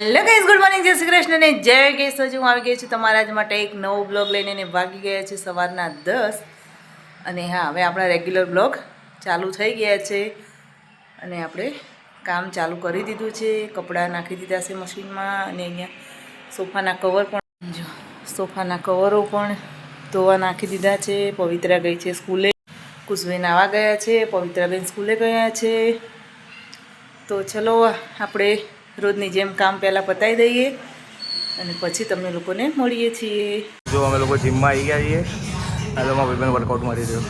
Hello guys, good morning, જય શ્રી કૃષ્ણ ને જય કેશવજી. હું આવી ગઈ છું તમારા જ માટે એક નવો બ્લોગ લઈને ને વાગી ગયા છે સવારના 10. અને હા, હવે આપણા રેગ્યુલર બ્લોગ ચાલુ થઈ ગયા છે અને આપણે કામ ચાલુ કરી દીધું છે. કપડાં નાખી દીધા છે મશીનમાં અને અહીંયા સોફાના કવર પણ જો સોફાના કવરો પણ ધોવા નાખી દીધા છે. પવિત્રા ગઈ છે સ્કૂલે, કુશબેન આવા ગયા છે, પવિત્રાબેન સ્કૂલે ગયા છે. તો ચલો આપણે રોજની જેમ કામ પહેલાં પતાવી દઈએ અને પછી તમને લોકોને મળીએ છીએ. જો અમે લોકો જીમમાં આવી ગયા છીએ. હાલો મારા ભાઈબંધ વર્કઆઉટ મારી રહ્યો.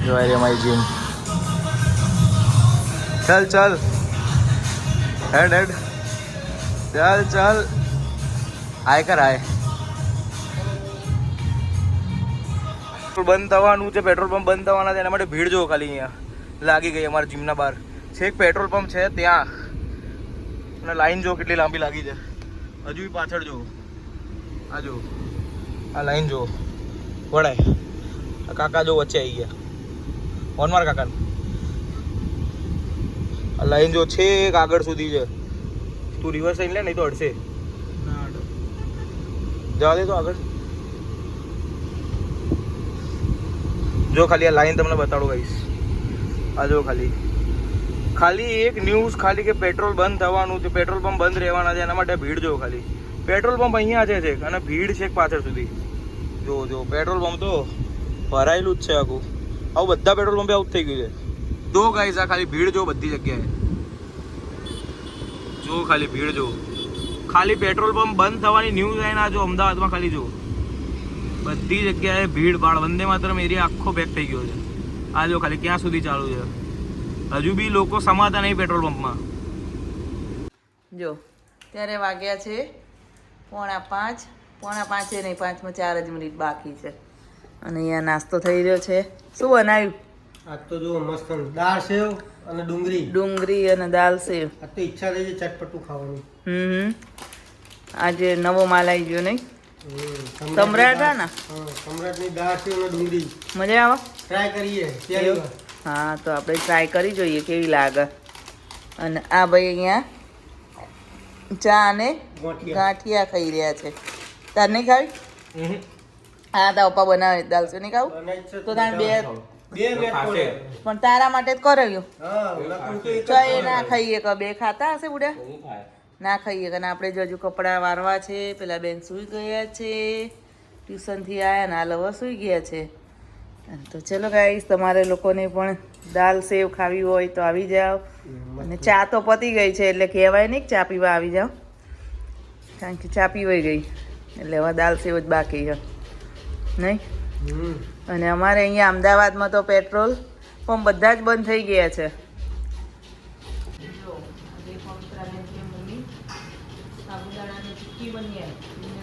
જો આ રહી અમારી જીમ. ચાલ ચાલ હેડ હેડ ચાલ ચાલ આય કર આય. બંધ થવાનું છે, પેટ્રોલ પંપ બંધ થવાના છે, એના માટે ભીડ જો ખાલી અહીંયા લાગી ગઈ અમારા જીમના બહાર. છેક પેટ્રોલ પંપ છે ત્યાં અને લાઈન જો કેટલી લાંબી લાગી છે. હજુ બી પાછળ જો આ જો આ લાઈન જો વળાય. આ કાકા જો વચ્ચે આવી ગયા. ફોન માર કાકાને. આ લાઈન જો છેક આગળ સુધી છે. તું રિવર્સ લઈને લે, નહીં તો અડશે. જવા દે તો આગળ જો. ખાલી આ લાઈન તમને બતાડો ગાઈસ. આ જો ખાલી એક ન્યૂઝ ખાલી કે પેટ્રોલ બંધ થવાનું છે, પેટ્રોલ પંપ બંધ રહેવાના છે, એના માટે ભીડ જો. ખાલી પેટ્રોલ પંપ અહીંયા છે છેક અને ભીડ છેક પાછળ સુધી. જો જો પેટ્રોલ પંપ તો ભરાયેલું જ છે આખું. આવું બધા પેટ્રોલ પંપે આવું થઈ ગયું છે. જો ગાઈસ આ ખાલી ભીડ જો બધી જગ્યાએ. જો ખાલી ભીડ જો. ખાલી પેટ્રોલ પંપ બંધ થવાની ન્યૂઝ આવીને આ જો અમદાવાદમાં ખાલી જો બધી જગ્યાએ ભીડ ભાડ. વંદે માતરમ એરિયા આખો પેક થઈ ગયો છે. આ જો ખાલી ક્યાં સુધી ચાલુ છે. હજુ બી લોકો સમાતા નહીં પેટ્રોલ પંપમાં. જો ત્યારે વાગ્યા છે 4:45. 4:45 નહીં, 5માં 4 જ મિનિટ બાકી છે અને અહીંયા નાસ્તો થઈ રહ્યો છે. શું બનાવ્યું આજ તો જો મસ્ત દાળ સેવ અને ડુંગળી અને દાલ સેવ. આજ તો ઈચ્છા થઈ છે ચટપટું ખાવાની. આજે નવો માલ આવી ગયો નહીં? સમ્રાટ ને? સમ્રાટની દાળ સેવ અને ડુંગળી મજા આવે? ટ્રાય કરીએ પહેલી વાર. હા, તો આપણે ટ્રાય કરી જોઈએ કેવી લાગે. અને આ ભાઈ અહીંયા ચા અને ગાંઠિયા ખાઈ રહ્યા છે. તાર નહીં ખાવી? હા, તારા પપ્પા બનાવે દાલ સેવ નહીં ખાવું તો તારે બે પણ તારા માટે જ કરાવ્યું. ચા એ ના ખાઈએ કે બે ખાતા હશે બુડા? ના ખાઈએ કે આપણે જો હજુ કપડાં વારવા છે. પેલા બેન સૂઈ ગયા છે, ટ્યુશનથી આવ્યા ને હાલ હવે સૂઈ ગયા છે. તો ચલો ગાઈસ, તમારે લોકોને પણ દાલ સેવ ખાવી હોય તો આવી જાઓ. અને ચા તો પતી ગઈ છે એટલે કહેવાય નહીં કે ચા પીવા આવી જાઓ, કારણ કે ચા પીવાઈ ગઈ એટલે હવે દાલ સેવ જ બાકી છે નહીં. અને અમારે અહીંયા અમદાવાદમાં તો પેટ્રોલ પંપ બધા જ બંધ થઈ ગયા છે. સાબુદાણાની ટિક્કી બની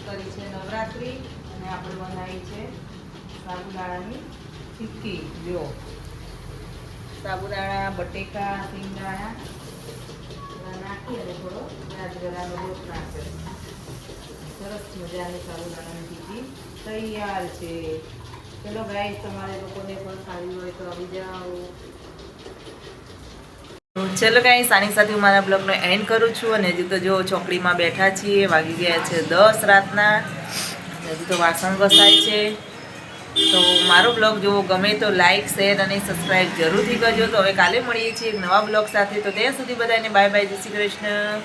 કરી છે નવરાત્રી અને આપણે બનાવી છે સાબુદાણાની ટિક્કી. જો સાબુદાણા, બટેકા, સિંગદાણા નાખી અને થોડો રાજગરાનો લોટ નાખે. સરસ મજાની સાબુદાણાની ટિક્કી તૈયાર છે. ચલો ગાઈસ, તમારે લોકોને પણ ખાવી હોય તો આવી જાઓ. ચલો ગાઈસ, આની સાથે હું મારા બ્લોગનો એન્ડ કરું છું. અને હજુ તો જો ચોકડીમાં બેઠા છીએ, વાગી ગયા છે 10 રાતના. હજુ તો વાસણ ઘસાય છે. તો મારો બ્લોગ જો ગમે તો લાઇક, શેર અને સબસ્ક્રાઈબ જરૂરથી કરજો. તો હવે કાલે મળીએ છીએ એક નવા બ્લોગ સાથે. તો ત્યાં સુધી બધાને બાય બાય, જય શ્રી કૃષ્ણ.